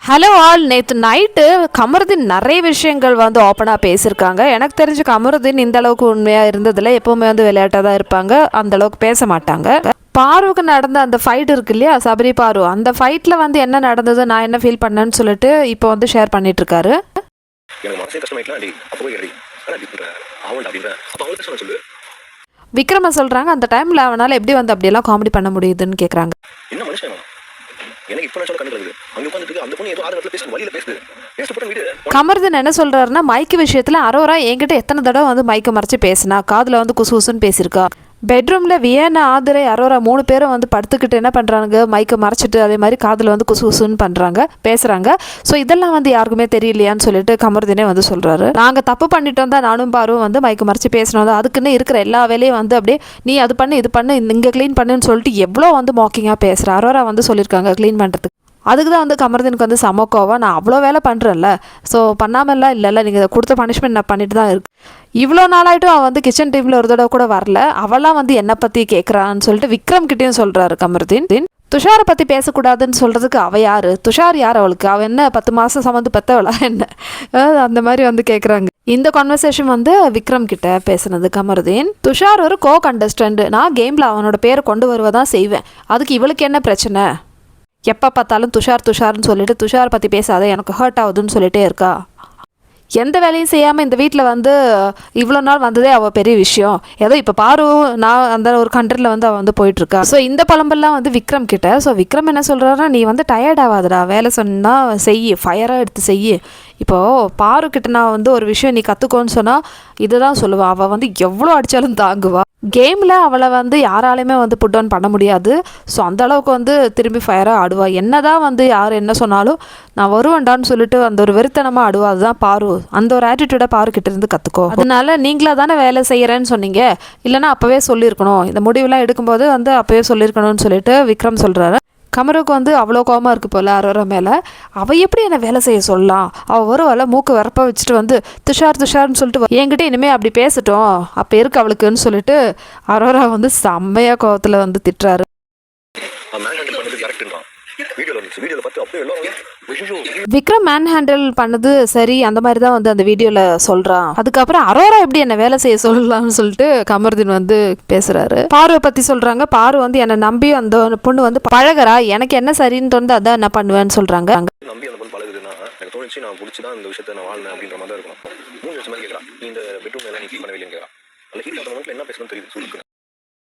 Hello all, நேற்று night Kamaruddin நிறைய விஷயங்கள் வந்து ஓப்பனாக பேசியிருக்காங்க. எனக்கு தெரிஞ்ச கமருதீன் இந்த அளவுக்கு உண்மையாக இருந்ததில்ல. எப்போவுமே வந்து விளையாட்டாக தான் இருப்பாங்க, அந்த அளவுக்கு பேச மாட்டாங்க. பாருக்கு நடந்த அந்த ஃபைட் இருக்கு இல்லையா, சபரி பாரு, அந்த ஃபைட்டில் வந்து என்ன நடந்தது, நான் என்ன ஃபீல் பண்ணேன்னு சொல்லிட்டு இப்போ வந்து ஷேர் பண்ணிட்டு இருக்காரு. விக்ரம சொல்றாங்க, அந்த டைம்ல அவனால எப்படி வந்து அப்படியெல்லாம் காமெடி பண்ண முடியுதுன்னு கேக்குறாங்க. கமருதீன் என்ன சொல்றாருன்னா, மைக்கு விஷயத்துல அரோரா என்கிட்ட எத்தனை தடவை வந்து மைக்கை மறைச்சு பேசினா, காதுல வந்து குசு குசுன்னு பேசியிருக்கா. பெட்ரூமில் வியன்னா, ஆதிரை, அரோரா 3 பேரும் வந்து படுத்துக்கிட்டு என்ன பண்ணுறாங்க, மைக்கை மறைச்சிட்டு அதே மாதிரி காதில் வந்து குசு குசுன்னு பண்ணுறாங்க, பேசுகிறாங்க. ஸோ இதெல்லாம் வந்து யாருக்குமே தெரியலையான்னு சொல்லிட்டு கமருதீனே வந்து சொல்கிறாரு. நாங்கள் தப்பு பண்ணிட்டோம் தான், நானும் பாரும் வந்து மைக்கை மறைச்சி பேசினோம் தான், அதுக்குன்னு இருக்கிற எல்லா வேலையும் வந்து அப்படியே நீ அது பண்ணு இது பண்ணு இங்கே க்ளீன் பண்ணுன்னு சொல்லிட்டு எவ்வளோ வந்து மாக்கிங்காக பேசுகிறேன். அரோரா வந்து சொல்லியிருக்காங்க க்ளீன் பண்ணுறதுக்கு. அதுக்கு தான் வந்து கமருதீனுக்கு வந்து சமக்கோவா, நான் அவ்வளோ வேலை பண்ணுறேன்ல, ஸோ பண்ணாமல்லாம் இல்லைல்ல, நீங்கள் கொடுத்த பனிஷ்மெண்ட் நான் பண்ணிட்டு தான் இருக்கு. இவ்வளோ நாளாயிட்டும் அவன் வந்து கிச்சன் டீமில் ஒரு தடவை கூட வரல, அவெல்லாம் வந்து என்னை பற்றி கேட்குறான்னு சொல்லிட்டு விக்ரம் கிட்டேயும் சொல்கிறாரு கமருதீன். துஷாரை பற்றி பேசக்கூடாதுன்னு சொல்கிறதுக்கு அவள் யார், துஷார் யார் அவளுக்கு, அவள் என்ன 10 மாதம் சம்மந்து பெற்றவளா என்ன, அந்த மாதிரி வந்து கேட்குறாங்க. இந்த கான்வர்சேஷன் வந்து விக்ரம் கிட்ட பேசுனது கமருதீன். துஷார் ஒரு கோ கண்டஸ்டன்ட், நான் கேமில் அவனோட பேரை கொண்டு வருவதான் செய்வேன், அதுக்கு இவளுக்கு என்ன பிரச்சனை, எப்போ பார்த்தாலும் துஷார் துஷார்னு சொல்லிட்டு துஷார் பற்றி பேசாத, எனக்கு ஹர்ட் ஆகுதுன்னு சொல்லிட்டே இருக்கா. எந்த வேலையும் செய்யாமல் இந்த வீட்டில் வந்து இவ்வளோ நாள் வந்ததே அவள் பெரிய விஷயம். ஏதோ இப்போ பாரு, நான் அந்த ஒரு கண்ட்ரியில் வந்து அவள் வந்து போயிட்டுருக்கா. ஸோ இந்த புலம்பெல்லாம் வந்து விக்ரம் கிட்ட. ஸோ விக்ரம் என்ன சொல்கிறாருன்னா, நீ வந்து டயர்ட் ஆகாதடா, வேலை சொன்னால் செய், ஃபயராக எடுத்து செய். இப்போது பாருக்கிட்ட நான் வந்து ஒரு விஷயம் நீ கற்றுக்கோன்னு சொன்னால் இதுதான் சொல்லுவாள். அவள் வந்து எவ்வளோ அடித்தாலும் தாங்குவா. கேமில் அவளை வந்து யாராலையுமே வந்து புட் டவுன் பண்ண முடியாது. ஸோ அந்த அளவுக்கு வந்து திரும்பி ஃபயராக ஆடுவாள். என்ன தான் வந்து யார் என்ன சொன்னாலும் நான் வருவேன்டான்னு சொல்லிட்டு அந்த ஒரு வெறித்தனமாக ஆடுவா. அதுதான் பாரு, அந்த ஒரு ஆட்டிடியூடை பாருக்கிட்ட இருந்து கற்றுக்கோ. அதனால நீங்களா தானே வேலை செய்கிறேன்னு சொன்னீங்க, இல்லைனா அப்போவே சொல்லியிருக்கணும், இந்த முடிவுலாம் எடுக்கும்போது வந்து அப்போவே சொல்லியிருக்கணும்னு சொல்லிட்டு விக்ரம் சொல்கிறாரு. கமருக்கு வந்து அவ்வளோ கோவமாக இருக்குது போல் அரோரா மேலே. அவள் எப்படி என்னை வேலை செய்ய சொல்லலாம், அவள் வருவாள் மூக்கு வரப்ப வச்சுட்டு வந்து துஷார் துஷார்னு சொல்லிட்டு என்கிட்ட இனிமேல் அப்படி பேசட்டும், அப்போ இருக்கு அவளுக்குன்னு சொல்லிட்டு அரோரா வந்து செம்மையாக கோவத்தில் வந்து திட்டுறாரு. விக்ரம் மேன் ஹேண்டில் பண்ணது சரி, அந்த மாதிரி தான் வந்து அந்த வீடியோல சொல்றான். அதுக்கப்புறம் அரோரா எப்படி என்ன வேலை செய்ய சொல்லலாம்னு சொல்லிட்டு கமருதீன் வந்து பேசுறாரு. பாருவை பத்தி சொல்றாங்க. பாரு வந்து என்னை நம்பி அந்த பொண்ணு வந்து பழகிறா, எனக்கு என்ன சரின்னு தோணுது அதான் என்ன பண்ணுவேன்னு சொல்றாங்க. நம்பி அந்த பொண்ணு பழகுதுன்னா எனக்கு தோணுச்சு நான் பிடிச்சிதான் இந்த விஷயத்தை நான் வாழ்ந்தேன் அப்படின்ற மாதிரி தான் இருக்கும். 3 வருஷமா கேட்கலாம், இந்த பெட்ரூம் எல்லாம் நீ ஃபீல் பண்ணவே இல்லையா, அந்த ஃபீல் பண்ண என்ன பேசணும்னு தெரியுது.